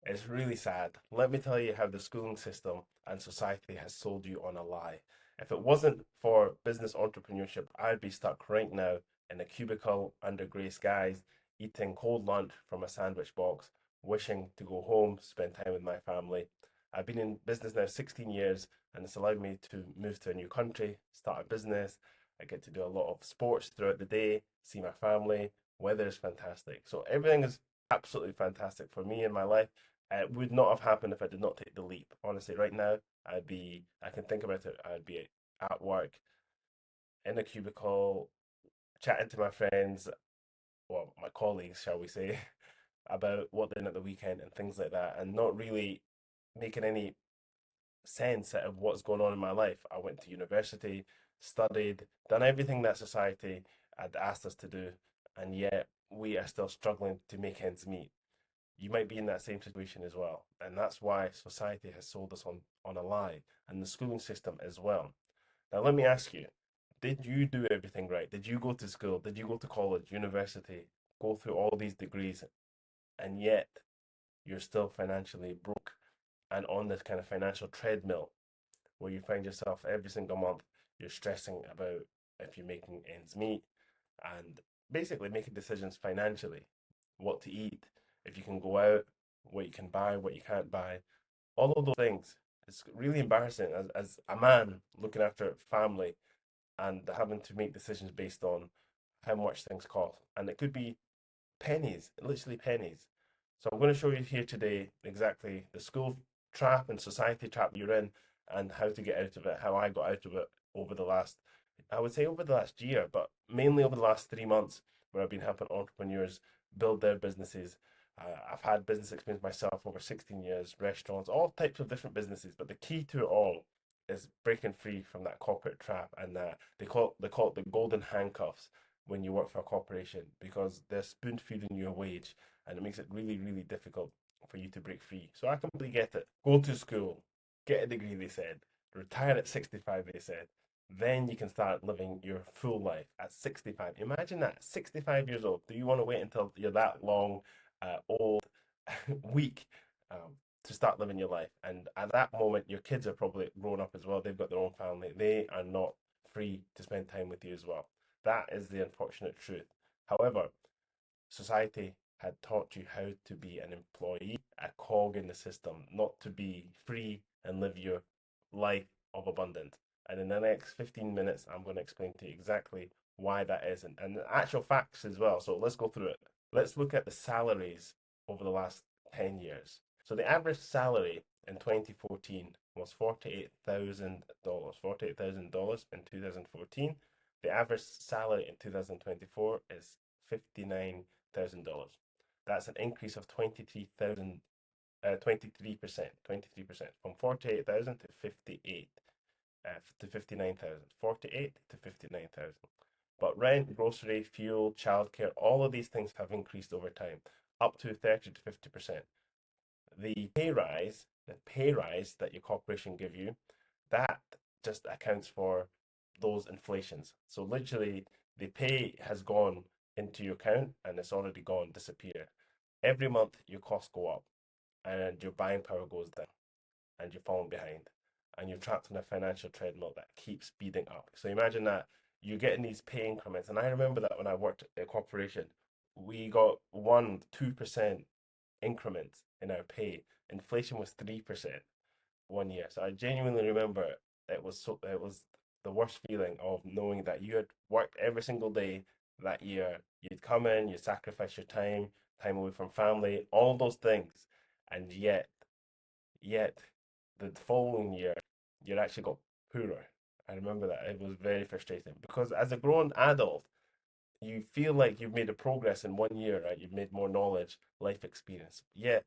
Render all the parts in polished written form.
It's really sad. Let me tell you how the schooling system and society has sold you on a lie. If it wasn't for business entrepreneurship, I'd be stuck right now in a cubicle under grey skies, eating cold lunch from a sandwich box, wishing to go home, spend time with my family. I've been in business now 16 years, and it's allowed me to move to a new country, start a business. I get to do a lot of sports throughout the day, see my family. Weather is fantastic. So everything is absolutely fantastic for me in my life. It would not have happened if I did not take the leap. Honestly, right now, I can think about it, I'd be at work in a cubicle, chatting to my friends, well, my colleagues, shall we say, about what they're doing at the weekend and things like that, and not really making any sense of what's going on in my life. I went to university, studied, done everything that society had asked us to do, and yet we are still struggling to make ends meet. You might be in that same situation as well. And that's why society has sold us on a lie, and the schooling system as well. Now, let me ask you, did you do everything right? Did you go to school? Did you go to college, university, go through all these degrees, and yet you're still financially broke and on this kind of financial treadmill where you find yourself every single month, you're stressing about if you're making ends meet and basically making decisions financially, what to eat, if you can go out, what you can buy, what you can't buy, all of those things. It's really embarrassing as a man looking after family and having to make decisions based on how much things cost. And it could be pennies, literally pennies. So I'm going to show you here today exactly the school trap and society trap you're in and how to get out of it, how I got out of it over the last, I would say over the last year, but mainly over the last 3 months where I've been helping entrepreneurs build their businesses. I've had business experience myself over 16 years, restaurants, all types of different businesses, but the key to it all is breaking free from that corporate trap and they call it the golden handcuffs when you work for a corporation because they're spoon feeding you a wage and it makes it really, really difficult for you to break free. So I completely get it. Go to school, get a degree, they said, retire at 65, they said. Then you can start living your full life at 65. Imagine that, 65 years old. Do you want to wait until you're that long, old, weak to start living your life? And at that moment, your kids are probably grown up as well. They've got their own family. They are not free to spend time with you as well. That is the unfortunate truth. However, society had taught you how to be an employee, a cog in the system, not to be free and live your life of abundance. And in the next 15 minutes, I'm going to explain to you exactly why that isn't and the actual facts as well. So let's go through it. Let's look at the salaries over the last 10 years. So the average salary in 2014 was $48,000. $48,000 in 2014. The average salary in 2024 is $59,000. That's an increase of 23%, from 48,000 to 58, to 59,000, 48 to 59,000. But rent, grocery, fuel, childcare, all of these things have increased over time, up to 30 to 50%. The pay rise that your corporation give you, that just accounts for those inflations. So literally, the pay has gone into your account and it's already gone, disappeared. Every month, your costs go up and your buying power goes down and you're falling behind and you're trapped in a financial treadmill that keeps speeding up. So imagine that you're getting these pay increments. And I remember that when I worked at a corporation, we got 1, 2% increments in our pay. Inflation was 3% one year. So I genuinely remember it was the worst feeling of knowing that you had worked every single day that year. You'd come in, you sacrifice your time, time away from family, all those things, and yet the following year you actually got poorer. I remember that it was very frustrating because as a grown adult, you feel like you've made a progress in one year, right? You've made more knowledge, life experience. Yet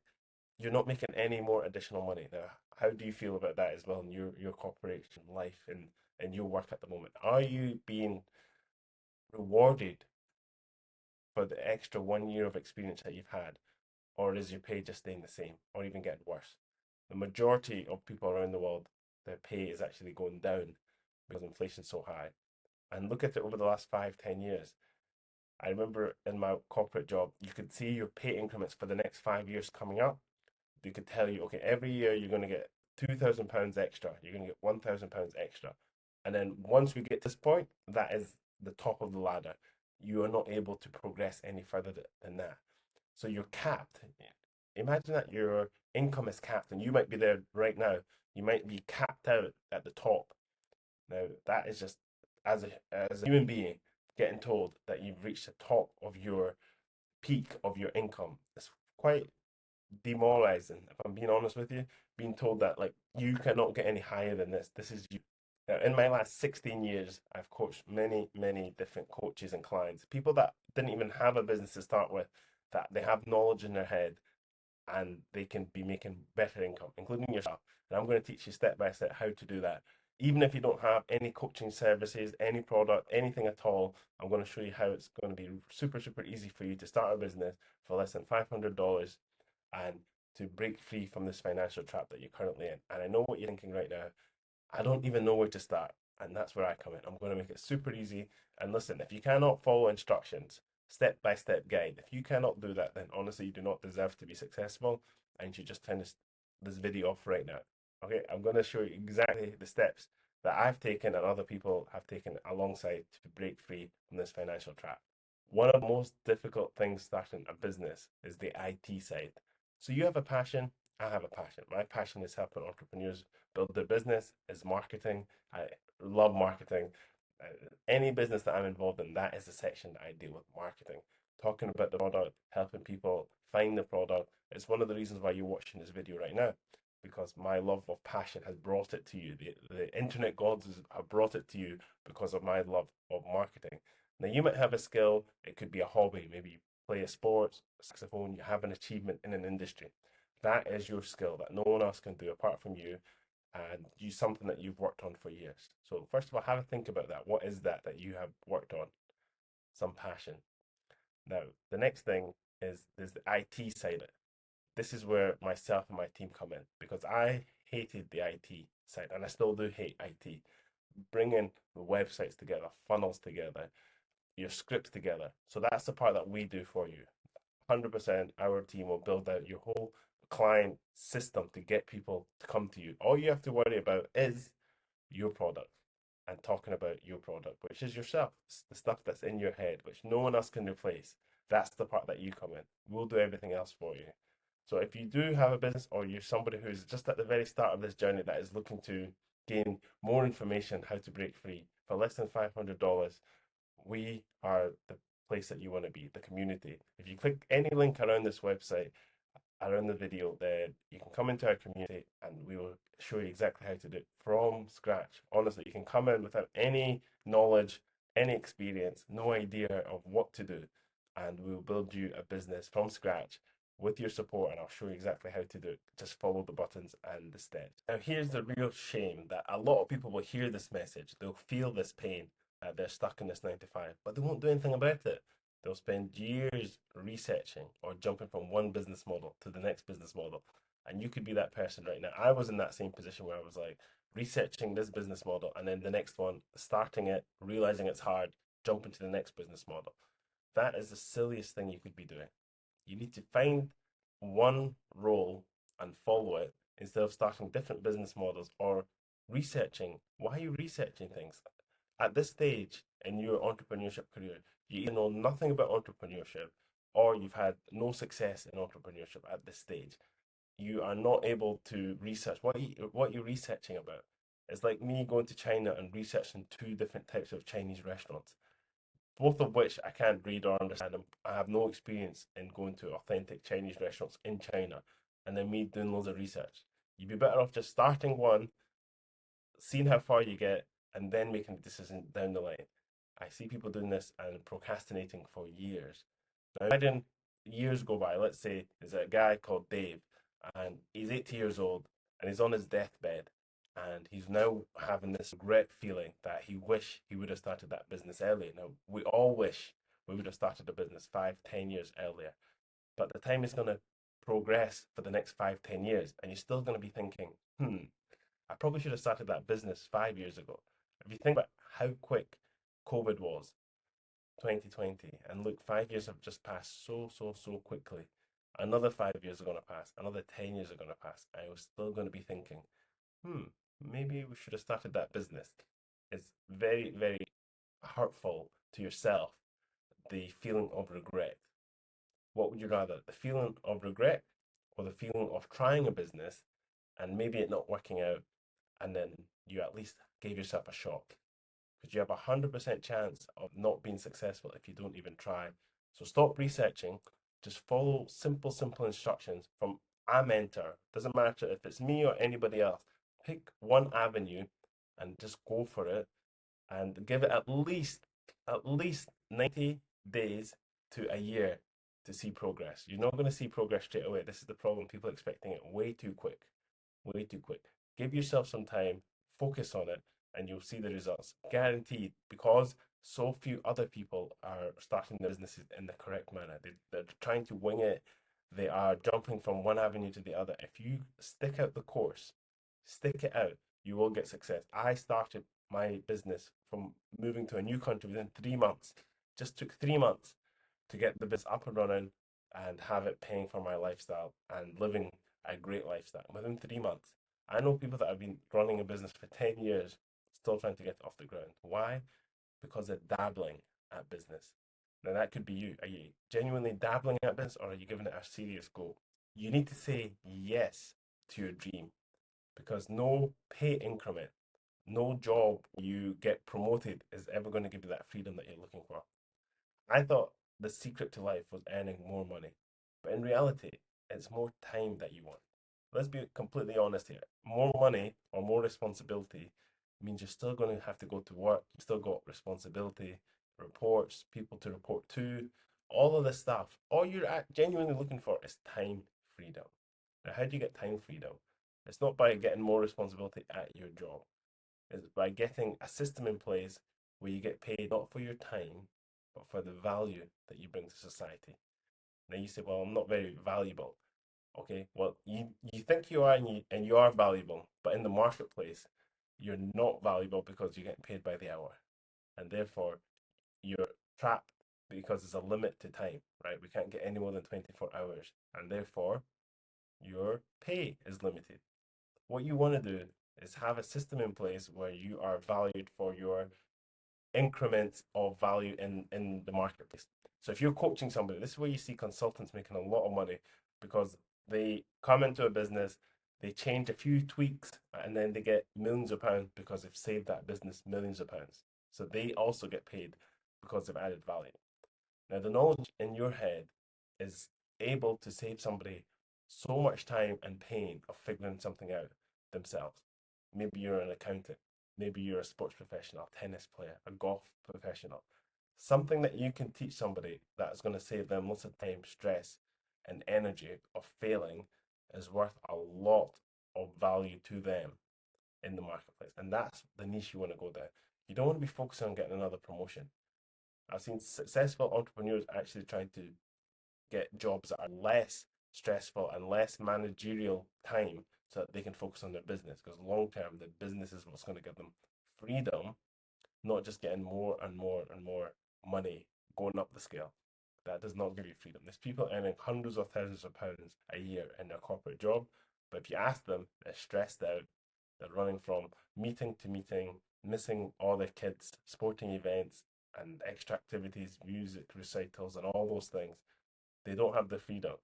you're not making any more additional money. Now, how do you feel about that as well in your corporation life and your work at the moment? Are you being rewarded for the extra one year of experience that you've had, or is your pay just staying the same, or even getting worse? The majority of people around the world, their pay is actually going down because inflation's so high. And look at it over the last 5, 10 years. I remember in my corporate job, you could see your pay increments for the next 5 years coming up, They could tell you, okay, every year you're going to get £2,000 extra, you're going to get £1,000 extra. And then once we get to this point, that is the top of the ladder. You are not able to progress any further than that. So you're capped. Imagine that your income is capped and you might be there right now. You might be capped out at the top. Now, that is just as a human being getting told that you've reached the top of your peak of your income. It's quite demoralizing, if I'm being honest with you, being told that like you cannot get any higher than this. This is you. Now, in my last 16 years, I've coached many, many different coaches and clients, people that didn't even have a business to start with, that they have knowledge in their head and they can be making better income, including yourself. And I'm going to teach you step by step how to do that. Even if you don't have any coaching services, any product, anything at all, I'm going to show you how it's going to be super, super easy for you to start a business for less than $500 and to break free from this financial trap that you're currently in. And I know what you're thinking right now. I don't even know where to start. And that's where I come in. I'm going to make it super easy. And listen, if you cannot follow instructions, step by step guide, if you cannot do that, then honestly, you do not deserve to be successful. And you should just turn this video off right now. Okay, I'm going to show you exactly the steps that I've taken and other people have taken alongside to break free from this financial trap. One of the most difficult things starting a business is the IT side. So you have a passion, I have a passion. My passion is helping entrepreneurs build their business, is marketing. I love marketing. Any business that I'm involved in, that is the section that I deal with marketing. Talking about the product, helping people find the product. It's one of the reasons why you're watching this video right now, because my love of passion has brought it to you. The internet gods have brought it to you because of my love of marketing. Now, you might have a skill, it could be a hobby, maybe you play a sport, saxophone, you have an achievement in an industry. That is your skill that no one else can do apart from you, and use something that you've worked on for years. So, first of all, have a think about that. What is that you have worked on? Some passion. Now, the next thing is there's the IT side of it. This is where myself and my team come in because I hated the IT side and I still do hate IT. Bringing the websites together, funnels together, your scripts together. So that's the part that we do for you. 100% our team will build out your whole client system to get people to come to you. All you have to worry about is your product and talking about your product, which is yourself, the stuff that's in your head, which no one else can replace. That's the part that you come in. We'll do everything else for you. So if you do have a business or you're somebody who's just at the very start of this journey that is looking to gain more information how to break free for less than $500, we are the place that you want to be, the community. If you click any link around this website, around the video, then you can come into our community and we will show you exactly how to do it from scratch. Honestly, you can come in without any knowledge, any experience, no idea of what to do, and we'll build you a business from scratch with your support, and I'll show you exactly how to do it. Just follow the buttons and the steps. Now, here's the real shame that a lot of people will hear this message, they'll feel this pain, they're stuck in this 9 to 5, but they won't do anything about it. They'll spend years researching or jumping from one business model to the next business model. And you could be that person right now. I was in that same position where I was like researching this business model and then the next one, starting it, realizing it's hard, jumping to the next business model. That is the silliest thing you could be doing. You need to find one role and follow it instead of starting different business models or researching. Why are you researching things? At this stage in your entrepreneurship career, you either know nothing about entrepreneurship or you've had no success in entrepreneurship at this stage. You are not able to research what you're researching about. It's like me going to China and researching two different types of Chinese restaurants, both of which I can't read or understand. I have no experience in going to authentic Chinese restaurants in China, and then me doing loads of research. You'd be better off just starting one, seeing how far you get, and then making a decision down the line. I see people doing this and procrastinating for years. Now, imagine years go by. Let's say there's a guy called Dave, and he's 80 years old, and he's on his deathbed, and he's now having this regret feeling that he wish he would have started that business earlier. Now, we all wish we would have started a business 5, 10 years earlier, but the time is going to progress for the next 5, 10 years, and you're still going to be thinking, I probably should have started that business 5 years ago. If you think about how quick COVID was, 2020, and look, 5 years have just passed so, so, so quickly. Another 5 years are going to pass. Another 10 years are going to pass. I was still going to be thinking, hmm, maybe we should have started that business. It's very, very hurtful to yourself, the feeling of regret. What would you rather, the feeling of regret or the feeling of trying a business and maybe it not working out and then you at least gave yourself a shot? Because you have 100% chance of not being successful if you don't even try. So stop researching. Just follow simple, simple instructions from a mentor. Doesn't matter if it's me or anybody else. Pick one avenue and just go for it and give it at least 90 days to a year to see progress. You're not going to see progress straight away. This is the problem. People are expecting it way too quick. Way too quick. Give yourself some time, focus on it, and you'll see the results. Guaranteed, because so few other people are starting their businesses in the correct manner. They're trying to wing it. They are jumping from one avenue to the other. If you stick out the course, stick it out, you will get success. I started my business from moving to a new country within 3 months. Just took 3 months to get the business up and running and have it paying for my lifestyle and living a great lifestyle within 3 months. I know people that have been running a business for 10 years still trying to get it off the ground. Why? Because they're dabbling at business. Now, that could be you. Are you genuinely dabbling at business or are you giving it a serious go? You need to say yes to your dream because no pay increment, no job you get promoted is ever going to give you that freedom that you're looking for. I thought the secret to life was earning more money, but in reality, it's more time that you want. Let's be completely honest here. More money or more responsibility means you're still going to have to go to work. You still got responsibility, reports, people to report to, all of this stuff. All you're genuinely looking for is time freedom. Now, how do you get time freedom? It's not by getting more responsibility at your job. It's by getting a system in place where you get paid not for your time, but for the value that you bring to society. Now you say, well, I'm not very valuable. Okay, well, you think you are and you are valuable, but in the marketplace, you're not valuable because you're getting paid by the hour. And therefore, you're trapped because there's a limit to time, right? We can't get any more than 24 hours. And therefore, your pay is limited. What you want to do is have a system in place where you are valued for your increments of value in the marketplace. So if you're coaching somebody, this is where you see consultants making a lot of money because they come into a business, they change a few tweaks, and then they get millions of pounds because they've saved that business millions of pounds. So they also get paid because they've added value. Now, the knowledge in your head is able to save somebody so much time and pain of figuring something out themselves. Maybe you're an accountant, maybe you're a sports professional, tennis player, a golf professional. Something that you can teach somebody that's going to save them lots of time, stress, and energy of failing is worth a lot of value to them in the marketplace. And that's the niche you want to go down. You don't want to be focusing on getting another promotion. I've seen successful entrepreneurs actually trying to get jobs that are less stressful and less managerial time so that they can focus on their business. Because long term, the business is what's going to give them freedom, not just getting more and more and more money going up the scale. That does not give you freedom. There's people earning hundreds of thousands of pounds a year in their corporate job, but if you ask them, they're stressed out. They're running from meeting to meeting, missing all their kids' sporting events and extra activities, music recitals, and all those things. They don't have the freedom.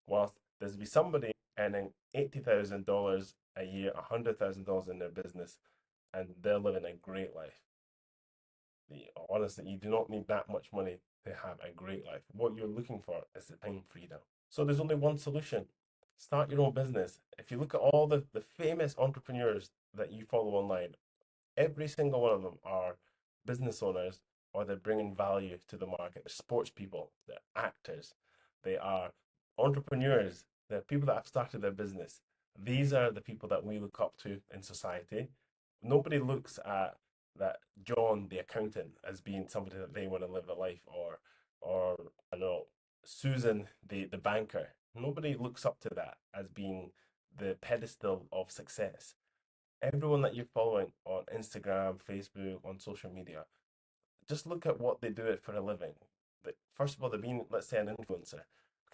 Whilst there's be somebody earning $80,000 a year, $100,000 in their business, and they're living a great life. Honestly, you do not need that much money to have a great life. What you're looking for is the time freedom. So there's only one solution. Start your own business. If you look at all the famous entrepreneurs that you follow online, every single one of them are business owners or they're bringing value to the market. They're sports people, they're actors, they are entrepreneurs, they're people that have started their business. These are the people that we look up to in society. Nobody looks at that John, the accountant, as being somebody that they want to live a life, or I don't know, Susan, the banker. Nobody looks up to that as being the pedestal of success. Everyone that you're following on Instagram, Facebook, on social media, just look at what they do it for a living. First of all, they're being, let's say, an influencer.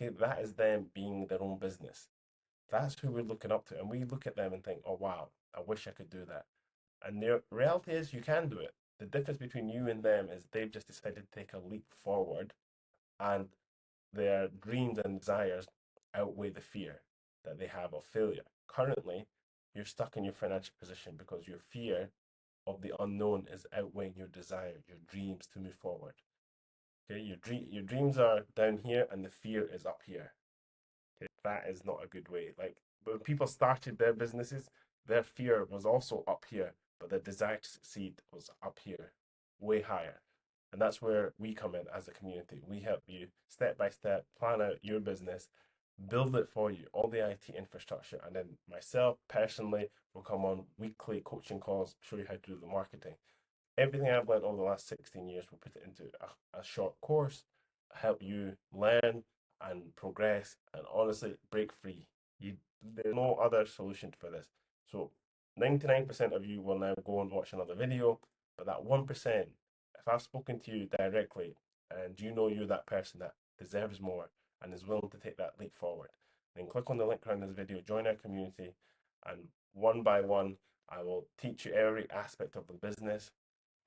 Okay, that is them being their own business. That's who we're looking up to. And we look at them and think, oh, wow, I wish I could do that. And the reality is, you can do it. The difference between you and them is they've just decided to take a leap forward, and their dreams and desires outweigh the fear that they have of failure. Currently, you're stuck in your financial position because your fear of the unknown is outweighing your desire, your dreams to move forward. Okay, your dreams are down here and the fear is up here. Okay, that is not a good way. Like when people started their businesses, their fear was also up here, but their desire to succeed was up here, way higher. And that's where we come in as a community. We help you step by step plan out your business, build it for you, all the IT infrastructure, and then myself personally will come on weekly coaching calls, show you how to do the marketing. Everything I've learned over the last 16 years, we'll put it into a short course, help you learn and progress and honestly break free. You, there's no other solution for this. So 99% of you will now go and watch another video, but that 1%, if I've spoken to you directly and you know you're that person that deserves more and is willing to take that leap forward, then click on the link around this video, join our community, and one by one, I will teach you every aspect of the business,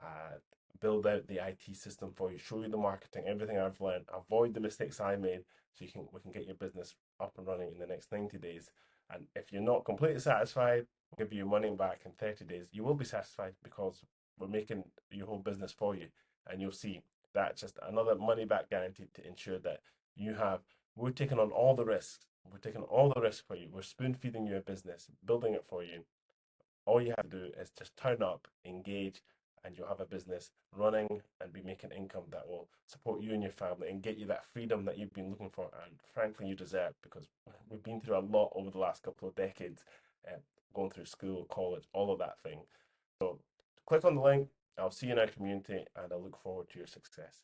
uh, build out the IT system for you, show you the marketing, everything I've learned, avoid the mistakes I made, so we can get your business up and running in the next 90 days. And if you're not completely satisfied, we'll give you your money back in 30 days. You will be satisfied because we're making your whole business for you, and you'll see that just another money back guarantee to ensure that you have. We're taking on all the risks. We're taking all the risks for you. We're spoon feeding you a business, building it for you. All you have to do is just turn up, engage, and you'll have a business running and be making income that will support you and your family and get you that freedom that you've been looking for and frankly you deserve, because we've been through a lot over the last couple of decades, uh, going through school, college, all of that thing. So click on the link. I'll see you in our community and I look forward to your success.